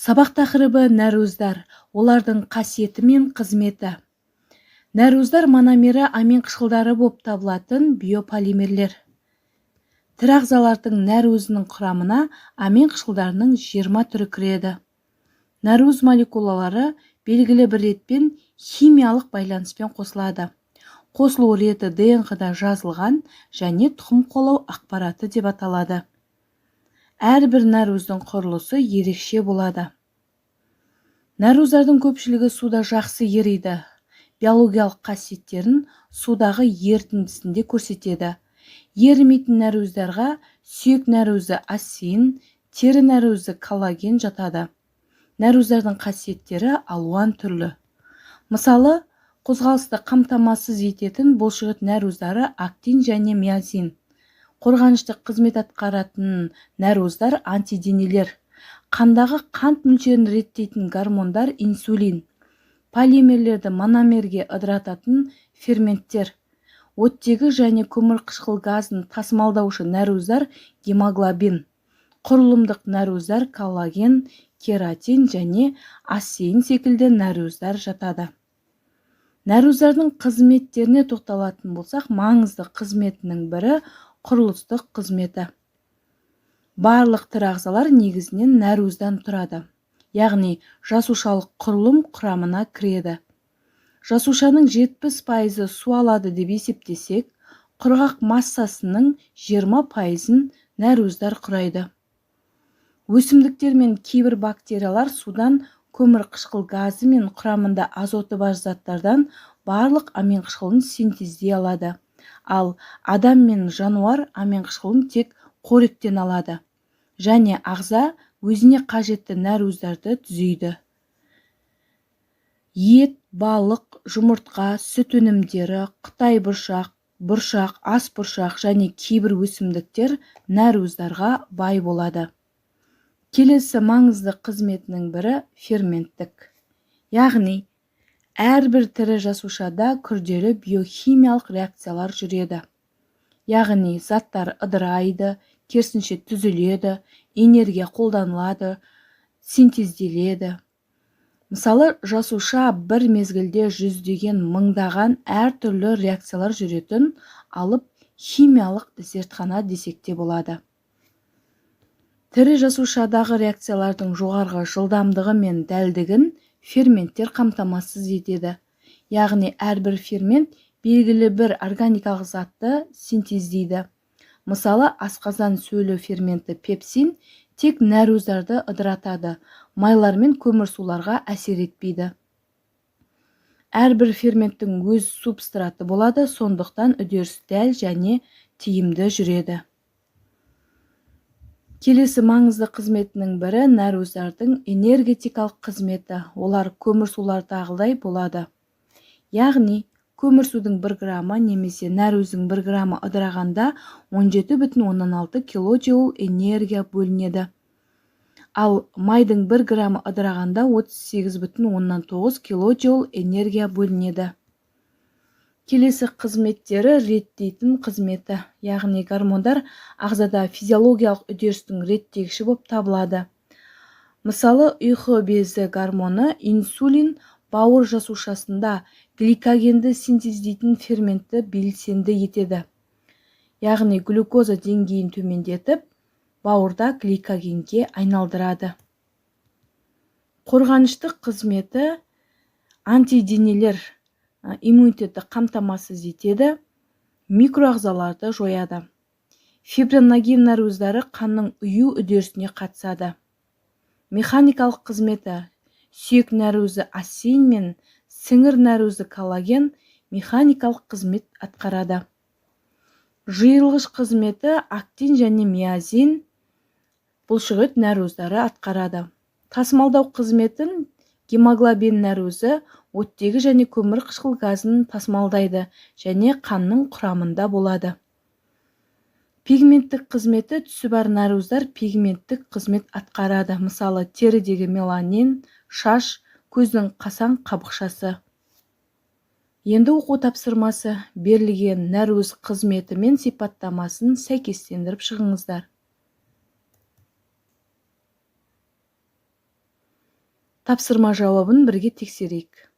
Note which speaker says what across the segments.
Speaker 1: Сабақ тақырыбы нәруыздар, олардың қасиеті мен қызметі. Нәруыздар мономері амин қышқылдары болып табылатын биополимерлер. Тірі ағзалардың нәруызының құрамына амин қышқылдарының 20 түрі кіреді. Нәруыз молекулалары белгілі бір ретпен химиялық байланыспен қосылады. Қосылу реті ДНК-да жазылған және тұқым қуалау ақпараты деп аталады. Әрбір нәруыздың құрылысы ерекше болады. Нәруыздардың көпшілігі суда жақсы ериді. Биологиялық қасиеттерін судағы ерітіндісінде көрсетеді. Ерімейтін нәруыздарға сүйек нәруызы асин, тері нәруызы коллаген жатады. Нәруыздардың қасиеттері алуан түрлі. Мысалы, қозғалысты қамтамасыз ететін бұлшықет нәруыздары актин және миозин. Қорғаныштық қызмет атқаратын нәруыздар антиденелер. Қандағы қант мөлшерін реттейтін гормондар инсулин. Полимерлерді мономерге ыдырататын ферменттер. Оттегі және көмірқышқыл газын тасымалдаушы нәруыздар гемоглобин. Құрылымдық нәруыздар коллаген, кератин және асин секілді нәруыздар жатады. Нәруыздардың қызметтеріне тоқталатын болсақ, маңызды қызметінің бірі құрылыстық қызметі. Барлық тірі ағзалар негізінен нәруыздан тұрады, яғни жасушалық құрылым құрамына кіреді. Жасушаның 70% су алады деп есептесек, құрғақ массасының 20%-ын нәруыздар құрайды. Өсімдіктер мен кейбір бактериялар судан көмірқышқыл газы мен құрамында азоты бар заттардан барлық амин қышқылын синтездей алады. Ал адам мен жануар амин қышқылын тек қоректен алады. Және ағза өзіне қажетті нәруыздарды түзейді. Ет, балық, жұмыртқа, сүт өнімдері, қытай бұршақ, ас бұршақ және кейбір өсімдіктер нәруыздарға бай болады. Келесі маңызды қызметінің бірі ферменттік. Яғни, әрбір тірі жасушада күрделі биохимиялық реакциялар жүреді. Яғни, заттар ыдырайды, керісінше түзіледі, энергия қолданылады, синтезделеді. Мысалы, жасуша бір мезгілде жүздеген мыңдаған әртүрлі реакциялар жүретін алып химиялық зертхана десек те болады. Тірі жасушадағы реакциялардың жоғарғы жылдамдығы мен дәлдігін ферменттер қамтамасыз етеді. Яғни, әрбір фермент белгілі бір органикалық затты синтездейді. Мысалы, асқазан сөлі ферменті пепсин тек нәруыздарды ыдыратады, майлар мен көмірсуларға әсер етпейді. Әрбір ферменттің өз субстраты болады, сондықтан үдеріс дәл және тиімді жүреді. Келесі маңызды қызметінің бірі нәруыздардың энергетикалық қызметі. Олар көмірсулардағыдай болады. Яғни, көмірсудың 1 граммы немесе нәруыздың 1 граммы ыдырағанда 17,16 килоджоул энергия бөлінеді. Ал майдың 1 граммы ыдырағанда 38,9 килоджоул энергия бөлінеді. Келесі қызметтері реттейтін қызметі, яғни гормондар ағзада физиологиялық үдерістің реттегіші болып табылады. Мысалы, ұйқы безі гормоны инсулин бауыр жасушасында гликогенді синтездейтін ферментті белсенді етеді. Яғни глюкоза деңгейін төмендетіп, бауырда гликогенге айналдырады. Қорғаныштық қызметі антиденелер иммунитетті қамтамасыз етеді, микроағзаларды жояды. Фибриноген нәруыздары қанның ұю үдерісіне қатысады. Механикалық қызметі сүйек нәруызы асин мен сіңір нәруызы коллаген механикалық қызмет атқарады. Жиылғыш қызметі актин және миозин бұлшықет нәруыздары атқарады. Тасымалдау қызметін гемоглобин нәруызы оттегі және көмірқышқыл газын тасымалдайды және қанның құрамында болады. Пигменттік қызметі түсі бар нәруыздар пигменттік қызмет атқарады. Мысалы, терідегі меланин, шаш, көздің қасаң қабықшасы. Енді оқу тапсырмасы берілген нәруыз қызметі мен сипаттамасын сәйкестендіріп шығыңыздар. Тапсырма жауабын бірге тексерейік.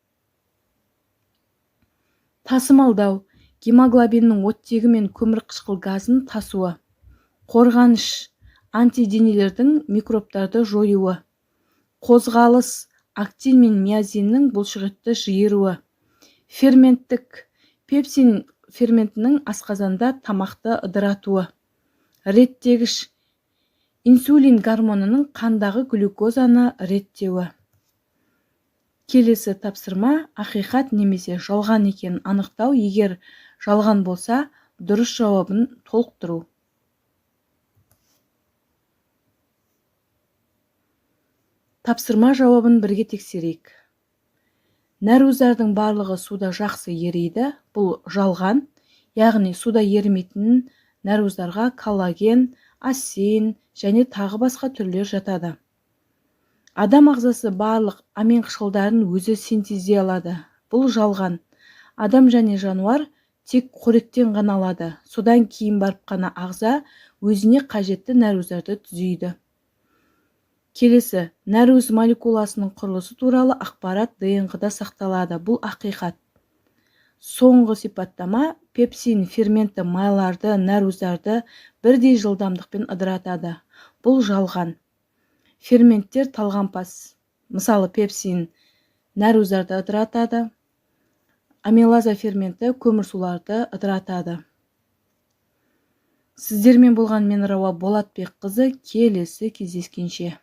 Speaker 1: Тасымалдау гемоглобиннің оттегі мен көмірқышқыл газын тасуы. Қорғаныш антиденелердің микробтарды жоюы. Қозғалыс актин мен миозиннің бұлшықетті жиыруы. Ферменттік пепсин ферментінің асқазанда тамақты ыдыратуы. Реттегіш инсулин гормонының қандағы глюкозаны реттеуі. Келесі тапсырма ақиқат немесе жалған екенін анықтау. Егер жалған болса, дұрыс жауабын толықтыру. Тапсырма жауабын бірге тексерейік. Нәруыздардың барлығы суда жақсы ериді. Бұл жалған, яғни суда ерімейтін нәруыздарға коллаген, асен және тағы басқа түрлер жатады. Адам ағзасы барлық амин қышқылдарын өзі синтездей алады. Бұл жалған. Адам және жануар тек қоректен ғана алады. Содан кейін барып қана ағза өзіне қажетті нәруыздарды түзейді. Келесі, нәруыз молекуласының құрылысы туралы ақпарат ДНК-да сақталады. Бұл ақиқат. Соңғы сипаттама пепсин ферменті майларды, нәруыздарды бірдей жылдамдықпен ыдыратады. Бұл жалған. Ферменттер талғампаз. Мысалы, пепсин нәруыздарды ыдыратады. Амилаза ферменті көмірсуларды ыдыратады. Сіздермен болған мен Рауа Болатбекқызы. Келесі кездескенше.